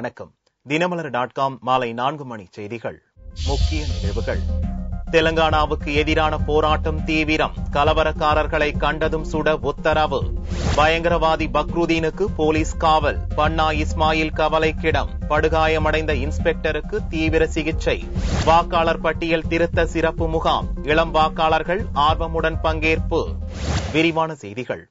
வணக்கம். தினமலர்.com மாலை 4 மணி செய்திகள். முக்கிய நிகழ்வுகள். தெலங்கானாவுக்கு எதிரான போராட்டம் தீவிரம். கலவரக்காரர்களை கண்டதும் சுட உத்தரவு. பயங்கரவாதி பக்ருதீனுக்கு போலீஸ் காவல். பன்னா இஸ்மாயில் கவலைக்கிடம். படுகாயமடைந்த இன்ஸ்பெக்டருக்கு தீவிர சிகிச்சை. வாக்காளர் பட்டியல் திருத்த சிறப்பு முகாம். இளம் வாக்காளர்கள் ஆர்வமுடன் பங்கேற்பு. விரிவான செய்திகள்.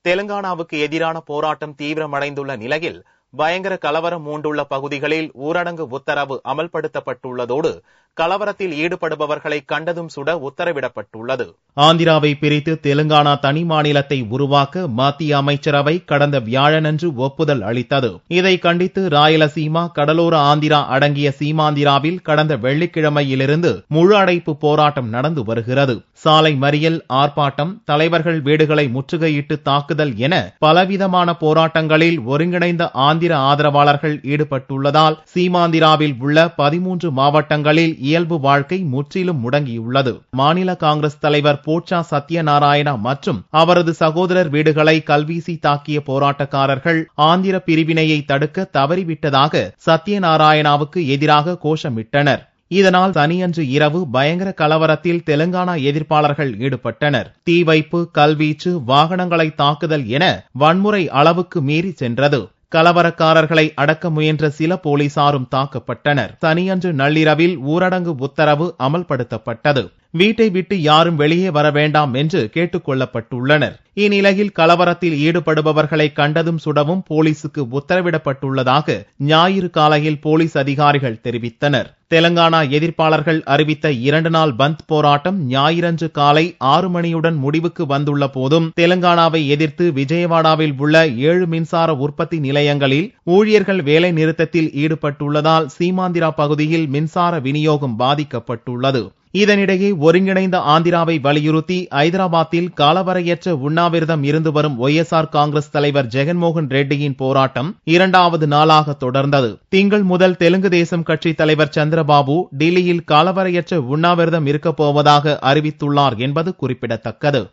தெலங்கானாவுக்கு எதிரான போராட்டம் தீவிரமடைந்துள்ள நிலையில் பயங்கர கலவரம் மூண்டுள்ள பகுதிகளில் ஊரடங்கு உத்தரவு அமல்படுத்தப்பட்டுள்ளதோடு கலவரத்தில் ஈடுபடுபவர்களை கண்டதும் சுட உத்தரவிடப்பட்டுள்ளது. ஆந்திராவை பிரித்து தெலுங்கானா தனி மாநிலத்தை உருவாக்க மத்திய அமைச்சரவை கடந்த வியாழனன்று ஒப்புதல் அளித்தது. இதை கண்டித்து ராயலசீமா, கடலோர ஆந்திரா அடங்கிய சீமாந்திராவில் கடந்த வெள்ளிக்கிழமையிலிருந்து முழு அடைப்பு போராட்டம் நடந்து வருகிறது. சாலை மறியல், ஆர்ப்பாட்டம், தலைவர்கள் வீடுகளை முற்றுகையிட்டு தாக்குதல் என பலவிதமான போராட்டங்களில் ஒருங்கிணைந்த ஆந்திர ஆதரவாளர்கள் ஈடுபட்டுள்ளதால் சீமாந்திராவில் உள்ள 13 மாவட்டங்களில் இயல்பு வாழ்க்கை முற்றிலும் முடங்கியுள்ளது. மாநில காங்கிரஸ் தலைவர் போச்சா சத்யநாராயணா மற்றும் அவரது சகோதரர் வீடுகளை கல்வீசி தாக்கிய போராட்டக்காரர்கள் ஆந்திர பிரிவினையை தடுக்க தவறிவிட்டதாக சத்யநாராயணாவுக்கு எதிராக கோஷமிட்டனர். இதனால் சனியன்று இரவு பயங்கர கலவரத்தில் தெலுங்கானா எதிர்ப்பாளர்கள் ஈடுபட்டனர். தீ வைப்பு, கல்வீச்சு, வாகனங்களை தாக்குதல் என வன்முறை அளவுக்கு மீறி சென்றது. கலவரக்காரர்களை அடக்க முயன்ற சில போலீசாரும் தாக்கப்பட்டனர். சனியன்று நள்ளிரவில் ஊரடங்கு உத்தரவு அமல்படுத்தப்பட்டது. வீட்டை விட்டு யாரும் வெளியே வர வேண்டாம் என்று கேட்டுக் கொள்ளப்பட்டுள்ளனர். இந்நிலையில் கலவரத்தில் ஈடுபடுபவர்களை கண்டதும் சுடவும் போலீசுக்கு உத்தரவிடப்பட்டுள்ளதாக ஞாயிறு காலையில் போலீஸ் அதிகாரிகள் தெரிவித்தனர். தெலங்கானா எதிர்ப்பாளர்கள் அறிவித்த 2 நாள் பந்த் போராட்டம் ஞாயிறன்று காலை 6 மணியுடன் முடிவுக்கு வந்துள்ள போதும் தெலங்கானாவை எதிர்த்து விஜயவாடாவில் உள்ள 7 மின்சார உற்பத்தி நிலையங்களில் ஊழியர்கள் வேலை நிறுத்தத்தில் ஈடுபட்டுள்ளதால் சீமாந்திரா பகுதியில் மின்சார விநியோகம் பாதிக்கப்பட்டுள்ளது. இதனிடையே ஒருங்கிணைந்த ஆந்திராவை வலியுறுத்தி ஐதராபாத்தில் காலவரையற்ற உண்ணாவிரதம் இருந்து வரும் OSR காங்கிரஸ் தலைவர் ஜெகன்மோகன் ரெட்டியின் போராட்டம் 2வது நாளாக தொடர்ந்தது. திங்கள் முதல் தெலுங்கு தேசம் கட்சி தலைவர் சந்திரபாபு டில்லியில் காலவரையற்ற உண்ணாவிரதம் இருக்கப் போவதாக அறிவித்துள்ளார் என்பது குறிப்பிடத்தக்கது.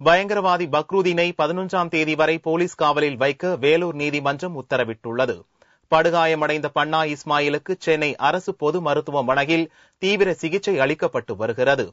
பயங்கரவாதி பக்ருதீனை 11ஆம் தேதி வரை போலீஸ் காவலில் வைக்க வேலூர் நீதிமன்றம் உத்தரவிட்டுள்ளது. படுகாயமடைந்த பன்னா இஸ்மாயிலுக்கு சென்னை அரசு பொது மருத்துவமனையில் தீவிர சிகிச்சை அளிக்கப்பட்டு வருகிறது.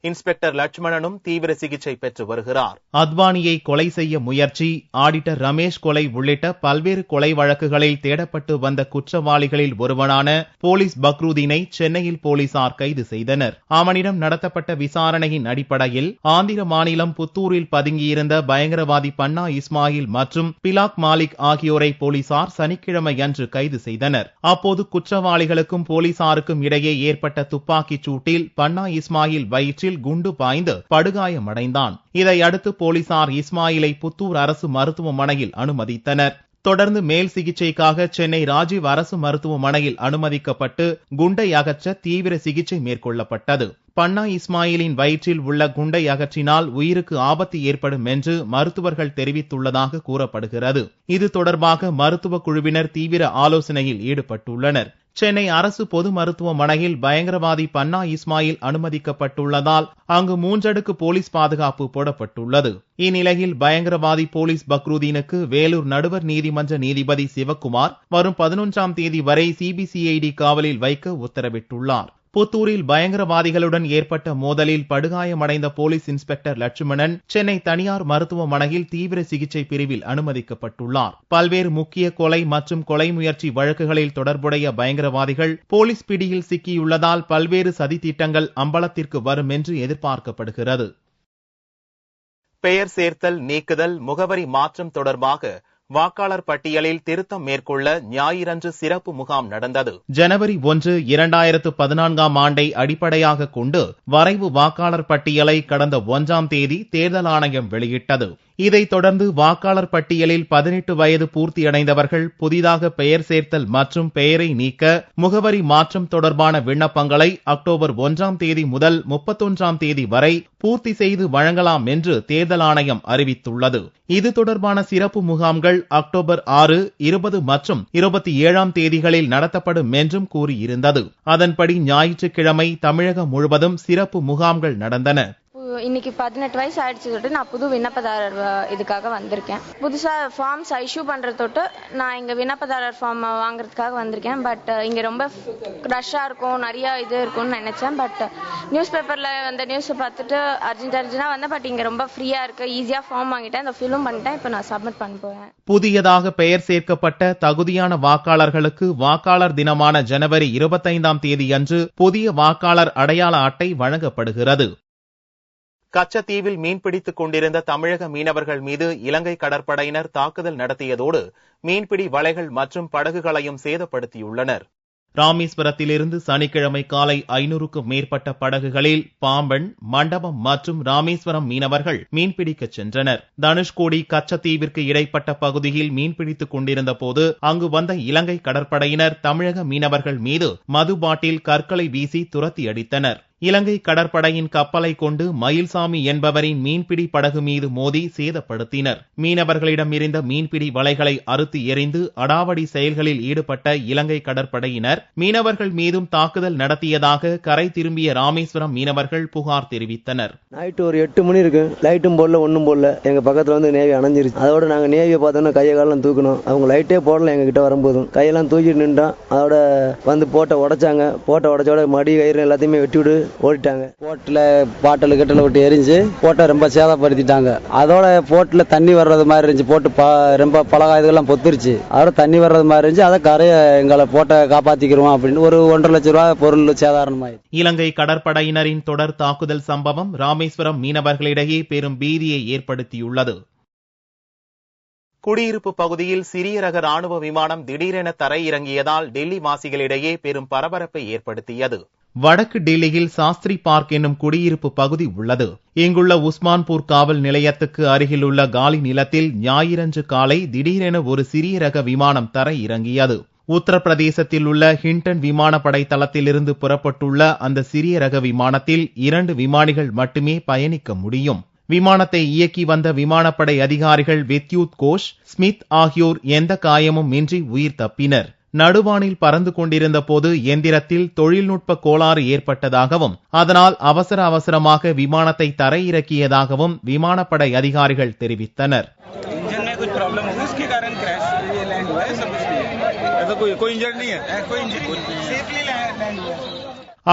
இன்ஸ்பெக்டர் லட்சுமணனும் தீவிர சிகிச்சை பெற்று வருகிறார். அத்வானியை கொலை செய்ய முயற்சி, ஆடிட்டர் ரமேஷ் கொலை உள்ளிட்ட பல்வேறு கொலை வழக்குகளில் தேடப்பட்டு வந்த குற்றவாளிகளில் ஒருவனான போலீஸ் பக்ருதீனை சென்னையில் போலீசார் கைது செய்தனர். அவனிடம் நடத்தப்பட்ட விசாரணையின் அடிப்படையில் ஆந்திர மாநிலம் புத்தூரில் பதுங்கியிருந்த பயங்கரவாதி பன்னா இஸ்மாயில் மற்றும் பிலாக் மாலிக் ஆகியோரை போலீசார் சனிக்கிழமை அன்று கைது செய்தனர். அப்போது குற்றவாளிகளுக்கும் போலீசாருக்கும் இடையே ஏற்பட்ட துப்பாக்கிச் சூட்டில் பன்னா இஸ்மாயில் வயிற்றில் குண்டு பாய்ந்து படுகாயமடைந்தான். இதையடுத்து போலீசார் இஸ்மாயிலை புத்தூர் அரசு மருத்துவமனையில் அனுமதித்தனர். தொடர்ந்து மேல் சிகிச்சைக்காக சென்னை ராஜீவ் அரசு மருத்துவமனையில் அனுமதிக்கப்பட்டு குண்டை அகற்ற தீவிர சிகிச்சை மேற்கொள்ளப்பட்டது. பன்னா இஸ்மாயிலின் வயிற்றில் உள்ள குண்டை அகற்றினால் உயிருக்கு ஆபத்து ஏற்படும் என்று மருத்துவர்கள் தெரிவித்துள்ளதாக கூறப்படுகிறது. இது தொடர்பாக மருத்துவ குழுவினர் தீவிர ஆலோசனையில் ஈடுபட்டுள்ளனர். சென்னை அரசு பொது மருத்துவமனையில் பயங்கரவாதி பன்னா இஸ்மாயில் அனுமதிக்கப்பட்டுள்ளதால் அங்கு 3 அடுக்கு போலீஸ் பாதுகாப்பு போடப்பட்டுள்ளது. இந்நிலையில் பயங்கரவாதி போலீஸ் பக்ருதீனுக்கு வேலூர் நடுவர் நீதிமன்ற நீதிபதி சிவக்குமார் வரும் 11ஆம் தேதி வரை CBCID காவலில் வைக்க உத்தரவிட்டுள்ளார். புத்தூரில் பயங்கரவாதிகளுடன் ஏற்பட்ட மோதலில் படுகாயமடைந்த போலீஸ் இன்ஸ்பெக்டர் லட்சுமணன் சென்னை தனியார் மருத்துவமனையில் தீவிர சிகிச்சை பிரிவில் அனுமதிக்கப்பட்டுள்ளார். பல்வேறு முக்கிய கொலை மற்றும் கொலை முயற்சி வழக்குகளில் தொடர்புடைய பயங்கரவாதிகள் போலீஸ் பிடியில் சிக்கியுள்ளதால் பல்வேறு சதித்திட்டங்கள் அம்பலத்திற்கு வரும் என்று எதிர்பார்க்கப்படுகிறது. பெயர் சேர்த்தல், நீக்குதல், முகவரி மாற்றம் தொடர்பாக வாக்காளர் பட்டியலில் திருத்தம் மேற்கொள்ள ஞாயிறன்று சிறப்பு முகாம் நடந்தது. ஜனவரி 1, 2014ஆம் ஆண்டை அடிப்படையாக கொண்டு வரைவு வாக்காளர் பட்டியலை கடந்த 1ஆம் தேதி தேர்தல் ஆணையம் வெளியிட்டது. இதைத் தொடர்ந்து வாக்காளர் பட்டியலில் 18 வயது பூர்த்தியடைந்தவர்கள் புதிதாக பெயர் சேர்த்தல் மற்றும் பெயரை நீக்க முகவரி மாற்றம் தொடர்பான விண்ணப்பங்களை அக்டோபர் 1ஆம் தேதி முதல் 31ஆம் தேதி வரை பூர்த்தி செய்து வழங்கலாம் என்று தேர்தல் ஆணையம் அறிவித்துள்ளது. இது தொடர்பான சிறப்பு முகாம்கள் அக்டோபர் 6, 20 மற்றும் 27ஆம் தேதிகளில் நடத்தப்படும் என்றும் கூறியிருந்தது. அதன்படி ஞாயிற்றுக்கிழமை தமிழகம் முழுவதும் சிறப்பு முகாம்கள் நடந்தன. இன்னைக்கு 18 வயசு ஆயிடுச்சு தொட்டு நான் புது விண்ணப்பதாரர் இதுக்காக வந்திருக்கேன். புதுசா ஃபார்ம்ஸ் இஷ்யூ பண்றது தொட்டு நான் இங்க விண்ணப்பதாரர் ஃபார்ம் வாங்குறதுக்காக வந்திருக்கேன். பட் இங்க ரொம்ப ரஷ்ஷா இருக்கும், நிறைய இது இருக்கும்னு நினைச்சேன். பட் நியூஸ் பேப்பர்ல அந்த நியூஸ் பார்த்துட்டு அர்ஜென்டா வந்தேன். பட் இங்க ரொம்ப ஃப்ரீயா இருக்கு, ஈஸியா ஃபார்ம் வாங்கிட்டேன், இந்த ஃபில்லும் பண்ணிட்டேன். இப்போ நான் சப்மிட் பண்ண போறேன். புதியதாக பெயர் சேர்க்கப்பட்ட தகுதியான வாக்காளர்களுக்கு வாக்காளர் தினமான ஜனவரி 25ஆம் தேதி அன்று புதிய வாக்காளர் அடையாள அட்டை வழங்கப்படுகிறது. கச்சத்தீவில் மீன்பிடித்துக் கொண்டிருந்த தமிழக மீனவர்கள் மீது இலங்கை கடற்படையினர் தாக்குதல் நடத்தியதோடு மீன்பிடி வலைகள் மற்றும் படகுகளையும் சேதப்படுத்தியுள்ளனர். ராமேஸ்வரத்திலிருந்து சனிக்கிழமை காலை 500க்கும் மேற்பட்ட படகுகளில் பாம்பன், மண்டபம் மற்றும் ராமேஸ்வரம் மீனவர்கள் மீன்பிடிக்க சென்றனர். தனுஷ்கோடி கச்சத்தீவிற்கு இடைப்பட்ட பகுதியில் மீன்பிடித்துக் கொண்டிருந்த போது அங்கு வந்த இலங்கை கடற்படையினர் தமிழக மீனவர்கள் மீது மது பாட்டில், கற்களை வீசி துரத்தி அடித்தனர். இலங்கை கடற்படையின் கப்பலை கொண்டு மயில்சாமி என்பவரின் மீன்பிடி படகு மீது மோதி சேதப்படுத்தினர். மீனவர்களிடம் இருந்த மீன்பிடி வலைகளை அறுத்து எறிந்து அடாவடி செயல்களில் ஈடுபட்ட இலங்கை கடற்படையினர் மீனவர்கள் மீதும் தாக்குதல் நடத்தியதாக கரை திரும்பிய ராமேஸ்வரம் மீனவர்கள் புகார் தெரிவித்தனர். நைட்டு ஒரு 8 மணி இருக்கு, லைட்டும் போடல, ஒன்னும் போடல. எங்க பக்கத்துல வந்து நேவி அணைஞ்சிருச்சு. அதோட நாங்க நேவியை பார்த்தோம்னா கையை காலம் தூக்கணும். அவங்க லைட்டே போடல, எங்க கிட்ட வரும்போதும் கையெல்லாம் தூக்கிட்டு நின்றோம். அதோட வந்து போட்டை உடைச்சாங்க. போட்டை உடைச்சோட மடி கயிறு எல்லாத்தையுமே வெட்டி விடு ஓடிட்டாங்க. போட்டில் பாட்டில் கிட்டல விட்டு எரிஞ்சு போட்டை ரொம்ப சேதப்படுத்திட்டாங்க. அதோட போட்டில் தண்ணி வர்றது மாதிரி இருந்துச்சு. போட்டு ரொம்ப பலகா இதெல்லாம் பொத்துருச்சு. அதோட தண்ணி வர்றது மாதிரி இருந்துச்சு. அதை கரையை எங்களை போட்டை காப்பாத்திக்கிறோம் அப்படின்னு ஒரு 1.5 லட்சம் ரூபாய் பொருள் சேதாரமாயிடுச்சு. இலங்கை கடற்படையினரின் தொடர் தாக்குதல் சம்பவம் ராமேஸ்வரம் மீனவர்களிடையே பெரும் பீதியை ஏற்படுத்தியுள்ளது. குடியிருப்பு பகுதியில் சிறிய ரக ராணுவ விமானம் திடீரென தரையிறங்கியதால் டெல்லி வாசிகளிடையே பெரும் பரபரப்பை ஏற்படுத்தியது. வடக்கு டெல்லியில் சாஸ்திரி பார்க் என்னும் குடியிருப்பு பகுதி உள்ளது. இங்குள்ள உஸ்மான்பூர் காவல் நிலையத்துக்கு அருகிலுள்ள காலி நிலத்தில் ஞாயிறன்று காலை திடீரென ஒரு சிறிய ரக விமானம் தரையிறங்கியது. உத்தரப்பிரதேசத்தில் உள்ள ஹிண்டன் விமானப்படை தளத்திலிருந்து புறப்பட்டுள்ள அந்த சிறிய ரக விமானத்தில் 2 விமானிகள் மட்டுமே பயணிக்க முடியும். விமானத்தை இயக்கி வந்த விமானப்படை அதிகாரிகள் வித்யூத் கோஷ், ஸ்மித் ஆகியோர் எந்த காயமும் இன்றி உயிர் தப்பினர். நடுவானில் பறந்து கொண்டிருந்த போது எந்திரத்தில் தொழில்நுட்ப கோளாறு ஏற்பட்டதாகவும் அதனால் அவசரமாக விமானத்தை தரையிறக்கியதாகவும் விமானப்படை அதிகாரிகள் தெரிவித்தனர்.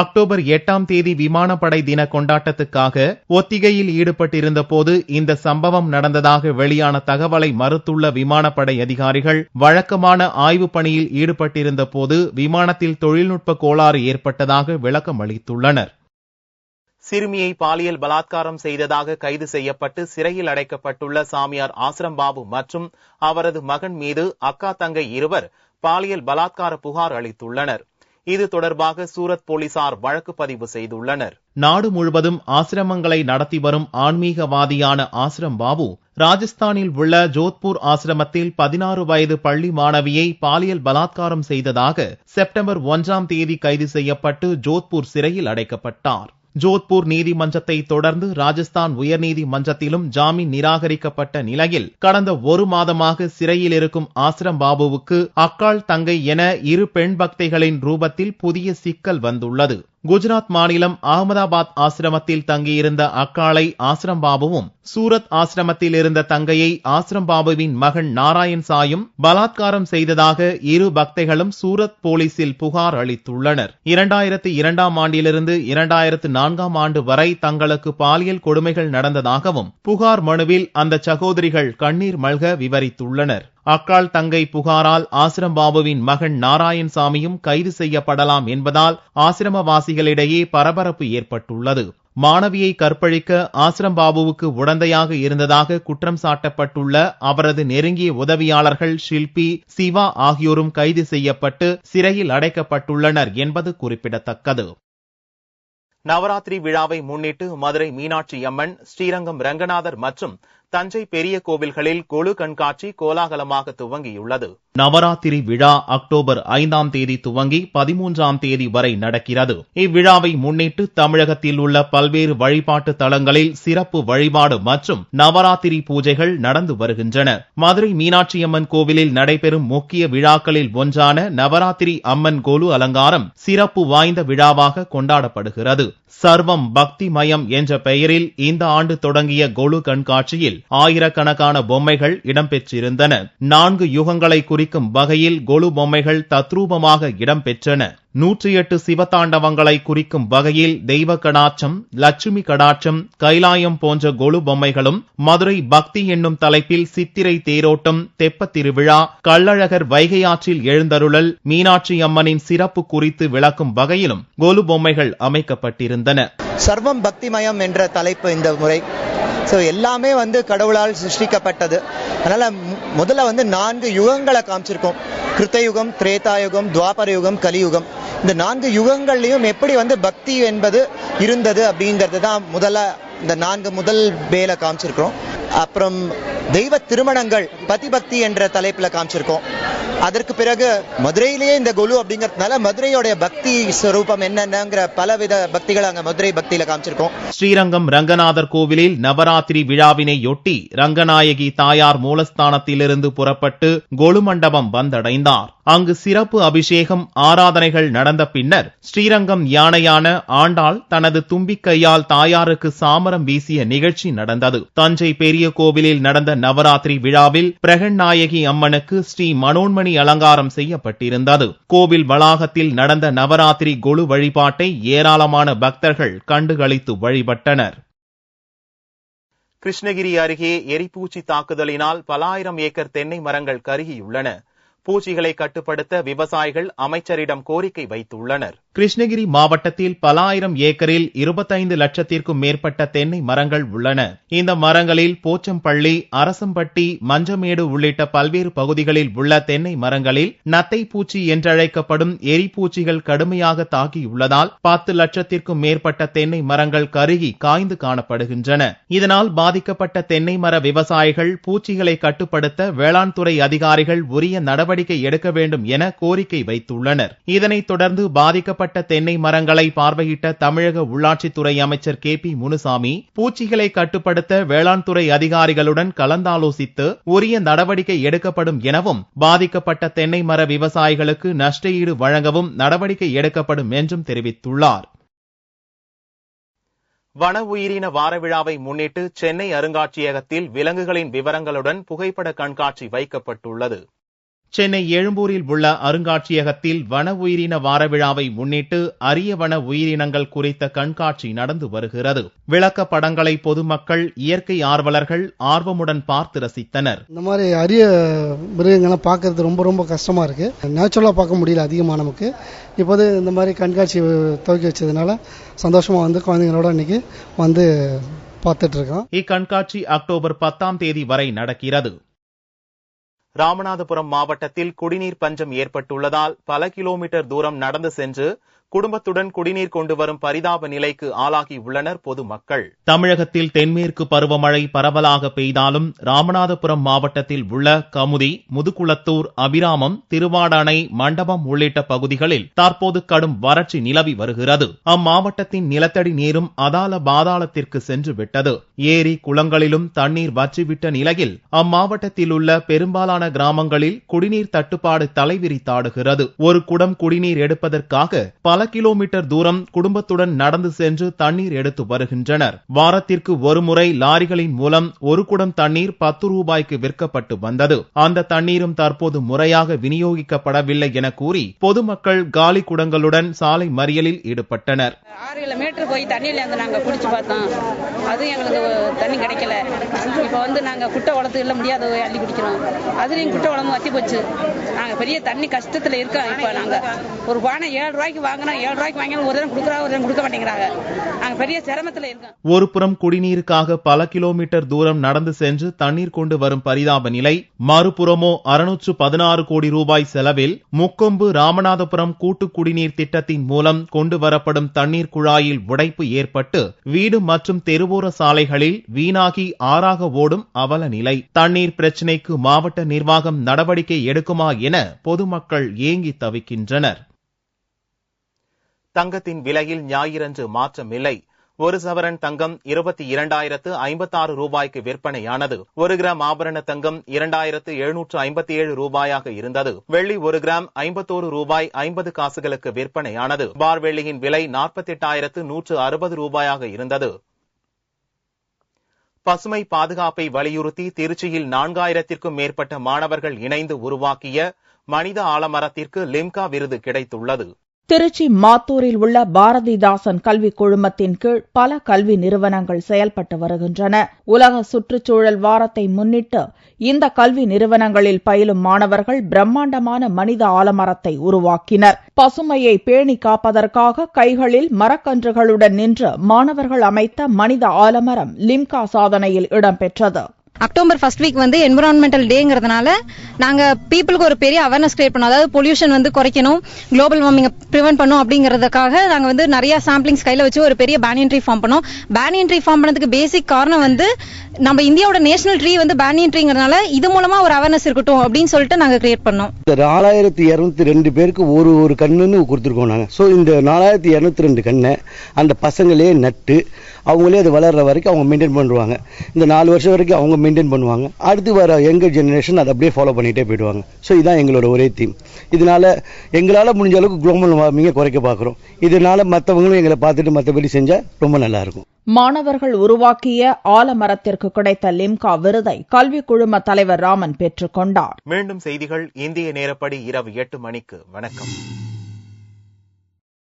அக்டோபர் 8ஆம் தேதி விமானப்படை தின கொண்டாட்டத்துக்காக ஒத்திகையில் ஈடுபட்டிருந்த போது இந்த சம்பவம் நடந்ததாக வெளியான தகவலை மறுத்துள்ள விமானப்படை அதிகாரிகள் வழக்கமான ஆய்வு பணியில் ஈடுபட்டிருந்த போது விமானத்தில் தொழில்நுட்ப கோளாறு ஏற்பட்டதாக விளக்கம் அளித்துள்ளனர். சிறுமியை பாலியல் பலாத்காரம் செய்ததாக கைது செய்யப்பட்டு சிறையில் அடைக்கப்பட்டுள்ள சாமியார் ஆசிரம் பாபு மற்றும் அவரது மகன் மீது அக்கா தங்கை இருவர் பாலியல் பலாத்கார புகார் அளித்துள்ளனர். இது தொடர்பாக சூரத் போலீசார் வழக்கு பதிவு செய்துள்ளனர். நாடு முழுவதும் ஆசிரமங்களை நடத்தி வரும் ஆன்மீகவாதியான ஆசிரம் பாபு ராஜஸ்தானில் உள்ள ஜோத்பூர் ஆசிரமத்தில் 16 வயது பள்ளி மாணவியை பாலியல் பலாத்காரம் செய்ததாக செப்டம்பர் 1ஆம் தேதி கைது செய்யப்பட்டு ஜோத்பூர் சிறையில் அடைக்கப்பட்டார். ஜோத்பூர் நீதிமன்றத்தை தொடர்ந்து ராஜஸ்தான் உயர்நீதிமன்றத்திலும் ஜாமீன் நிராகரிக்கப்பட்ட நிலையில் கடந்த 1 மாதமாக சிறையில் இருக்கும் ஆசிரம் பாபுவுக்கு அக்காள், தங்கை என 2 பெண் பக்தைகளின் ரூபத்தில் புதிய சிக்கல் வந்துள்ளது. குஜராத் மாநிலம் அகமதாபாத் ஆசிரமத்தில் தங்கியிருந்த அக்காளை ஆசிரம் பாபுவும், சூரத் ஆசிரமத்தில் இருந்த தங்கையை ஆசிரம் பாபுவின் மகன் நாராயண் சாயும் பலாத்காரம் செய்ததாக 2 பக்தைகளும் சூரத் போலீசில் புகார் அளித்துள்ளனர். 2002ஆம் ஆண்டிலிருந்து 2004ஆம் ஆண்டு வரை தங்களுக்கு பாலியல் கொடுமைகள் நடந்ததாகவும் புகார் மனுவில் அந்த சகோதரிகள் கண்ணீர் மல்க விவரித்துள்ளனர். அக்காள், தங்கை புகாரால் ஆசிரம் பாபுவின் மகன் நாராயண்சாமியும் கைது செய்யப்படலாம் என்பதால் ஆசிரமவாசிகளிடையே பரபரப்பு ஏற்பட்டுள்ளது. மாணவியை கற்பழிக்க ஆசிரம் பாபுவுக்கு உடந்தையாக இருந்ததாக குற்றம் சாட்டப்பட்டுள்ள அவரது நெருங்கிய உதவியாளர்கள் ஷில்பி, சிவா ஆகியோரும் கைது செய்யப்பட்டு சிறையில் அடைக்கப்பட்டுள்ளனர் என்பது குறிப்பிடத்தக்கது. நவராத்திரி விழாவை முன்னிட்டு மதுரை மீனாட்சி அம்மன், ஸ்ரீரங்கம் ரங்கநாதர் மற்றும் தஞ்சை பெரிய கோவில்களில் கொலு கண்காட்சி கோலாகலமாக துவங்கியுள்ளது. நவராத்திரி விழா அக்டோபர் 5ஆம் தேதி துவங்கி 13ஆம் தேதி வரை நடக்கிறது. இவ்விழாவை முன்னிட்டு தமிழகத்தில் உள்ள பல்வேறு வழிபாட்டு தலங்களில் சிறப்பு வழிபாடு மற்றும் நவராத்திரி பூஜைகள் நடந்து வருகின்றன. மதுரை மீனாட்சியம்மன் கோவிலில் நடைபெறும் முக்கிய விழாக்களில் ஒன்றான நவராத்திரி அம்மன் கொலு அலங்காரம் சிறப்பு வாய்ந்த விழாவாக கொண்டாடப்படுகிறது. சர்வம் பக்தி மயம் என்ற பெயரில் இந்த ஆண்டு தொடங்கிய கொலு கண்காட்சியில் ஆயிரக்கணக்கான பொம்மைகள் இடம்பெற்றிருந்தன. 4 யுகங்களை குறிக்கும் வகையில் கொலு பொம்மைகள் தத்ரூபமாக இடம்பெற்றன. 108 சிவதாண்டவங்களை குறிக்கும் வகையில் தெய்வ கடாட்சம், லட்சுமி கடாட்சம், கைலாயம் போன்ற கொலு பொம்மைகளும், மதுரை பக்தி என்னும் தலைப்பில் சித்திரை தேரோட்டம், தெப்ப திருவிழா, கள்ளழகர் வைகையாற்றில் எழுந்தருளல், மீனாட்சி அம்மனின் சிறப்பு குறித்து விளக்கும் வகையிலும் கொலு பொம்மைகள் அமைக்கப்பட்டிருந்தன. சர்வம் பக்திமயம் என்ற தலைப்பு இந்த முறை. எல்லாமே கடவுளால் சிருஷ்டிக்கப்பட்டது. அதனால முதல்ல 4 யுகங்களை காமிச்சிருக்கோம். கிருத்தயுகம், திரேதாயுகம், துவாபர யுகம், கலியுகம். இந்த 4 யுகங்கள்லயும் எப்படி பக்தி என்பது இருந்தது அப்படிங்கிறது தான் இந்த 4 முதல் வேல காமிச்சிருக்கோம். அப்புறம் தெய்வ திருமணங்கள் பதிபக்தி என்ற தலைப்புல காமிச்சிருக்கோம். அதற்கு பிறகு மதுரையிலேயே இந்த கொலு அப்படிங்கறதுனால மதுரையோட பக்தி ஸ்வரூபம் என்னங்கிற பலவித பக்திகள் அங்க மதுரை பக்தியில காமிச்சிருக்கோம். ஸ்ரீரங்கம் ரங்கநாதர் கோவிலில் நவராத்திரி விழாவினையொட்டி ரங்கநாயகி தாயார் மூலஸ்தானத்திலிருந்து புறப்பட்டு கொலு மண்டபம் வந்தடைந்தார். அங்கு சிறப்பு அபிஷேகம், ஆராதனைகள் நடந்த பின்னர் ஸ்ரீரங்கம் யானையான ஆண்டாள் தனது தும்பிக்கையால் தாயாருக்கு சாமரம் வீசிய நிகழ்ச்சி நடந்தது. தஞ்சை பெரிய கோவிலில் நடந்த நவராத்திரி விழாவில் பிரகன்நாயகி அம்மனுக்கு ஸ்ரீ மனோன்மணி அலங்காரம் செய்யப்பட்டிருந்தது. கோவில் வளாகத்தில் நடந்த நவராத்திரி கொலு வழிபாட்டை ஏராளமான பக்தர்கள் கண்டுகளித்து வழிபட்டனர். கிருஷ்ணகிரி அருகே எரிப்பூச்சி தாக்குதலினால் பல ஆயிரம் ஏக்கர் தென்னை மரங்கள் கருகியுள்ளன. பூச்சிகளை கட்டுப்படுத்த விவசாயிகள் அமைச்சரிடம் கோரிக்கை வைத்துள்ளனர். கிருஷ்ணகிரி மாவட்டத்தில் பல ஆயிரம் ஏக்கரில் 25 லட்சத்திற்கும் மேற்பட்ட தென்னை மரங்கள் உள்ளன. இந்த மரங்களில் போச்சம்பள்ளி, அரசம்பட்டி, மஞ்சமேடு உள்ளிட்ட பல்வேறு பகுதிகளில் உள்ள தென்னை மரங்களில் நத்தை பூச்சி என்றழைக்கப்படும் எரிப்பூச்சிகள் கடுமையாக தாக்கியுள்ளதால் 10 லட்சத்திற்கும் மேற்பட்ட தென்னை மரங்கள் கருகி காய்ந்து காணப்படுகின்றன. இதனால் பாதிக்கப்பட்ட தென்னை மர விவசாயிகள் பூச்சிகளை கட்டுப்படுத்த வேளாண் துறை அதிகாரிகள் உரிய நடவடிக்கை எடுக்க வேண்டும் என கோரிக்கை வைத்துள்ளனர். இதனைத் தொடர்ந்து பாதிக்கப்பட்ட தென்னை மரங்களை பார்வையிட்ட தமிழக உள்ளாட்சித்துறை அமைச்சர் KP முனுசாமி பூச்சிகளை கட்டுப்படுத்த வேளாண் துறை அதிகாரிகளுடன் கலந்தாலோசித்து உரிய நடவடிக்கை எடுக்கப்படும் எனவும் பாதிக்கப்பட்ட தென்னை மர விவசாயிகளுக்கு நஷ்டஈடு வழங்கவும் நடவடிக்கை எடுக்கப்படும் என்றும் தெரிவித்துள்ளார். வன உயிரின வார விழாவை முன்னிட்டு சென்னை அருங்காட்சியகத்தில் விலங்குகளின் விவரங்களுடன் புகைப்பட கண்காட்சி வைக்கப்பட்டுள்ளது. சென்னை எழும்பூரில் உள்ள அருங்காட்சியகத்தில் வன உயிரின வார விழாவை முன்னிட்டு அரிய வன உயிரினங்கள் குறித்த கண்காட்சி நடந்து வருகிறது. விளக்க படங்களை பொதுமக்கள், இயற்கை ஆர்வலர்கள் ஆர்வமுடன் பார்த்து ரசித்தனர். இந்த மாதிரி அரிய மிருகங்கள்லாம் பார்க்கறது ரொம்ப ரொம்ப கஷ்டமா இருக்கு. நேச்சுரலா பார்க்க முடியல அதிகமாக நமக்கு. இப்போது இந்த மாதிரி கண்காட்சி துவக்கி வச்சதுனால சந்தோஷமா குழந்தைங்களோட இன்னைக்கு பார்த்துட்டு இருக்கோம். இக்கண்காட்சி அக்டோபர் 10ஆம் தேதி வரை நடக்கிறது. ராமநாதபுரம் மாவட்டத்தில் குடிநீர் பஞ்சம் ஏற்பட்டுள்ளதால் பல கிலோமீட்டர் தூரம் நடந்து சென்று குடும்பத்துடன் குடிநீர் கொண்டு வரும் பரிதாப நிலைக்கு ஆளாகி உள்ளனர் பொதுமக்கள். தமிழகத்தில் தென்மேற்கு பருவமழை பரவலாக பெய்தாலும் ராமநாதபுரம் மாவட்டத்தில் உள்ள கமுதி, முதுகுளத்தூர், அபிராமம், திருவாடானை, மண்டபம் உள்ளிட்ட பகுதிகளில் தற்போது கடும் வறட்சி நிலவி வருகிறது. அம்மாவட்டத்தின் நிலத்தடி நீரும் அதால பாதாளத்திற்கு சென்று விட்டது. ஏரி, குளங்களிலும் தண்ணீர் வற்றிவிட்ட நிலையில் அம்மாவட்டத்தில் உள்ள பெரும்பாலான கிராமங்களில் குடிநீர் தட்டுப்பாடு தலைவிரித்தாடுகிறது. ஒரு குடம் குடிநீர் எடுப்பதற்காக பல கிலோமீட்டர் தூரம் குடும்பத்துடன் நடந்து சென்று தண்ணீர் எடுத்து வருகின்றனர். வாரத்திற்கு ஒரு முறை லாரிகளின் மூலம் ஒரு குடம் தண்ணீர் 10 ரூபாய்க்கு விற்கப்பட்டு வந்தது. அந்த தண்ணீரும் தற்போது முறையாக விநியோகிக்கப்படவில்லை என கூறி பொதுமக்கள் காலி குடங்களுடன் சாலை மறியலில் ஈடுபட்டனர். 6 கிலோமீட்டர் போய் தண்ணியில நாங்க குடிச்சு பார்த்தோம். அது எங்களுக்கு தண்ணி கிடைக்கல. இப்ப நாங்க குட்டை வளர்த்து முடியாத அள்ளி குடிக்கிறோம். அதுலயும் குட்டை வளர்ந்து வத்தி போச்சு. நாங்க பெரிய தண்ணி கஷ்டத்துல இருக்கோம். இப்ப நாங்க ஒரு பானை 7 ரூபாய்க்கு வாங்கினா ரூபாய்க்கு வாங்கி ஒரு தரம் கொடுக்குறாங்க, ஒரு தரம் கொடுக்க மாட்டேங்கிறாங்க. நாங்க பெரிய சிரமத்துல இருக்கோம். ஒருபுறம் குடிநீருக்காக பல கிலோமீட்டர் தூரம் நடந்து சென்று தண்ணீர் கொண்டு வரும் பரிதாப நிலை, மறுபுறமோ 616 கோடி ரூபாய் செலவில் முக்கொம்பு ராமநாதபுரம் கூட்டு குடிநீர் திட்டத்தின் மூலம் கொண்டு வரப்படும் தண்ணீர் குழாயில் உடைப்பு ஏற்பட்டு வீடு மற்றும் தெருவோர சாலைகளில் வீணாகி ஆறாக ஓடும் அவல நிலை. தண்ணீர் பிரச்சினைக்கு மாவட்ட நிர்வாகம் நடவடிக்கை எடுக்குமா என பொதுமக்கள் ஏங்கி தவிக்கின்றனர். தங்கத்தின் விலையில் ஞாயிறன்று மாற்றமில்லை. ஒரு சவரன் தங்கம் 22,056 ரூபாய்க்கு விற்பனையானது. 1 கிராம் ஆபரண தங்கம் 2,757 ரூபாயாக இருந்தது. வெள்ளி 1 கிராம் 51 ரூபாய் 50 காசுகளுக்கு விற்பனையானது. பார் வெள்ளியின் விலை 48,160 ரூபாயாக இருந்தது. பசுமை பாதுகாப்பை வலியுறுத்தி திருச்சியில் 4000த்திற்கும் மேற்பட்ட மாணவர்கள் இணைந்து உருவாக்கிய மனித ஆலமரத்திற்கு லிம்கா விருது கிடைத்துள்ளது. திருச்சி மாத்தூரில் உள்ள பாரதிதாசன் கல்வி குழுமத்தின் கீழ் பல கல்வி நிறுவனங்கள் செயல்பட்டு வருகின்றன. உலக சுற்றுச்சூழல் வாரத்தை முன்னிட்டு இந்த கல்வி நிறுவனங்களில் பயிலும் மாணவர்கள் பிரம்மாண்டமான மனித ஆலமரத்தை உருவாக்கினர். பசுமையை பேணி காப்பதற்காக கைகளில் மரக்கன்றுகளுடன் நின்று மாணவர்கள் அமைத்த மனித ஆலமரம் லிம்கா சாதனையில் இடம்பெற்றது. அக்டோபர் ஃபர்ஸ்ட் வீக் வந்து என்விரான்மெண்டல் டேங்கிறதுனால நாங்க பீப்புளுக்கு ஒரு பெரிய அவேர்னஸ் கிரியேட் பண்ணோம். அதாவது பொல்யூஷன் வந்து குறைக்கணும், குளோபல் வார்மிங்கை ப்ரிவென்ட் பண்ணணும் அப்படிங்கிறதுக்காக நாங்க வந்து நிறைய சாம்பிளிங்ஸ் கையில வச்சு ஒரு பெரிய பேனியன் ட்ரீ ஃபார்ம் பண்ணோம். பேனியன் ட்ரீ ஃபார்ம் பண்ணதுக்கு பேசிக் காரணம் வந்து நம்ம இந்தியாவோட நேஷனல் ட்ரீ வந்து பேனியன் ட்ரீங்கிறதுனால இது மூலமா ஒரு அவேர்னஸ் இருக்கட்டும் அப்படின்னு சொல்லிட்டு நாங்க கிரியேட் பண்ணோம். 4202 பேருக்கு ஒரு கண்ணுன்னு கொடுத்துருக்கோம் நாங்க. ஸோ இந்த 4202 கண்ணை அந்த பசங்களே நட்டு அவங்களே அது வளர்ற வரைக்கும் அவங்க மெயின்டைன் பண்ணுவாங்க. இந்த 4 வருஷம் வரைக்கும் அவங்க மெயின்டைன் பண்ணுவாங்க. அடுத்து வர யங்கர் ஜெனரேஷன் அதை அப்படியே ஃபாலோ பண்ணிட்டே போயிடுவாங்க. ஸோ இதுதான் எங்களோட ஒரே தீம். இதனால எங்களால் முடிஞ்ச அளவுக்கு குளோபல் வார்மிங்கை குறைக்க பார்க்குறோம். இதனால மற்றவங்களும் எங்களை பார்த்துட்டு மற்றபடி செஞ்சா ரொம்ப நல்லா இருக்கும். மாணவர்கள் உருவாக்கிய ஆலமரத்திற்கு கிடைத்த லிம்கா விருதை கல்வி குழும தலைவர் ராமன் பெற்றுக் கொண்டார். மீண்டும் செய்திகள் இந்திய நேரப்படி இரவு 8 மணிக்கு. வணக்கம்.